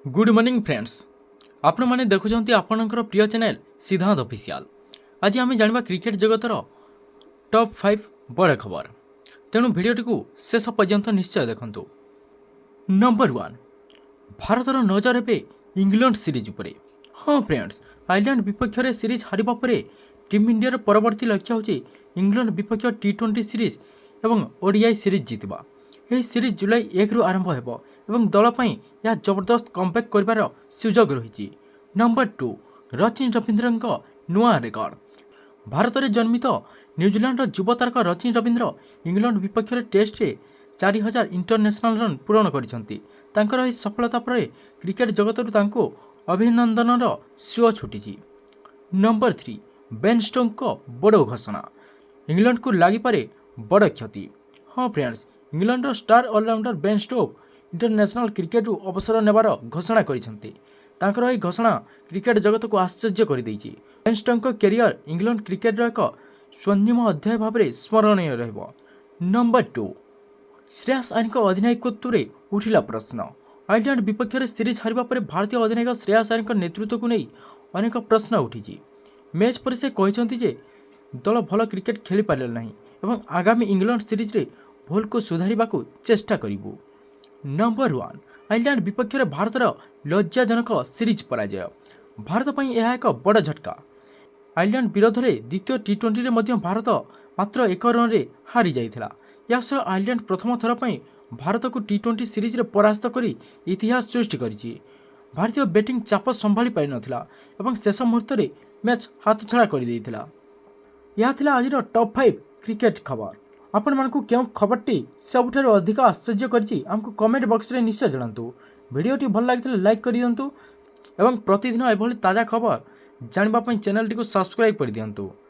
Good morning friends आपण मैंने देखुं आपणकर प्रिय चैनल सिद्धांत ऑफिशियल। आज आम जाना क्रिकेट जगतर टॉप 5 बड़ खबर, तेणु भिडटी को शेष पर्यंत निश्चय देखु। नंबर 1, भारतर नजर एवं इंग्लैंड सीरीज पर। हाँ फ्रेंड्स, आयरलैंड विपक्ष में सीरीज हारिबा परे टीम इंडिया परवर्ती लक्ष्य होची इंग्लैंड विपक्ष T20 सीरीज एवं ओडीआई सीरीज जीतवा। यह सीरीज जुलाई 1 रु आरंभ होब एवं दल पर यह जबरदस्त कमबैक कर सुजोग रही। नंबर 2, रचिन रवींद्र नुआ रेकर्ड। भारत में जन्मित न्यूजीलैंड युव तारका रचिन रवींद्र इंग्लैंड विपक्ष टेस्ट 4000 इंटरनेशनल रन पूरण कर सफलता पर क्रिकेट जगत अभिनंदन श्रेय छुटी। नंबर 3, बेन स्टोक्स बड़ घोषणा। इंग्लैंड को लगिपे बड़ क्षति। हाँ friends, England star allrounder Ben Stokes international cricket अवसर नेबार घोषणा कर घोषणा क्रिकेट जगत को आश्चर्य कर देइछि। Ben Stokes career England cricket एक स्वर्णिम अध्याय भाव में स्मरणीय रहिबो। नंबर 2, श्रेयस अय्यर अधिनायकत्व में उठिला प्रश्न। आयरलैंड विपक्ष में सीरीज हारिबा परे भारतीय अधिनायक श्रेयस अय्यर नेतृत्व को नहीं अनेक प्रश्न उठी। मैच पर से कहते जे दल भल क्रिकेट खेली पारे नहीं एवं आगामी इंग्लैंड सीरीज रे भूल को सुधारिबा को चेष्टा करिबु। नंबर 1, आयरलैंड विपक्ष में भारतर लज्जाजनक सीरीज पराजय। भारत पर यह एक बड़ झटका। आयरलैंड विरोध में द्वितीय T20 रे मध्य भारत मात्र 1 रन रे हारी जाइथिला। या सह आयरलैंड प्रथम थर पर भारत को T20 सीरीज रे परास्त करी इतिहास सृष्टि करिछि। भारतीय बैटिंग चाप संभाली पारि नथिला एवं शेष मुहूर्त में मैच हाथछड़ा कर देइथिला। यह थिला आज टॉप 5 क्रिकेट खबर। आपण मानकु केउ खबरटी सबुठारु अधिक आश्चर्य करछि हमकु कमेंट बॉक्स रे निश्चय जणांतु। वीडियोटी भल लागिथिले लाइक करि दियंतु एवं प्रतिदिन एभली ताजा खबर जानिबा पई चैनल टी को सब्सक्राइब करि दियंतु।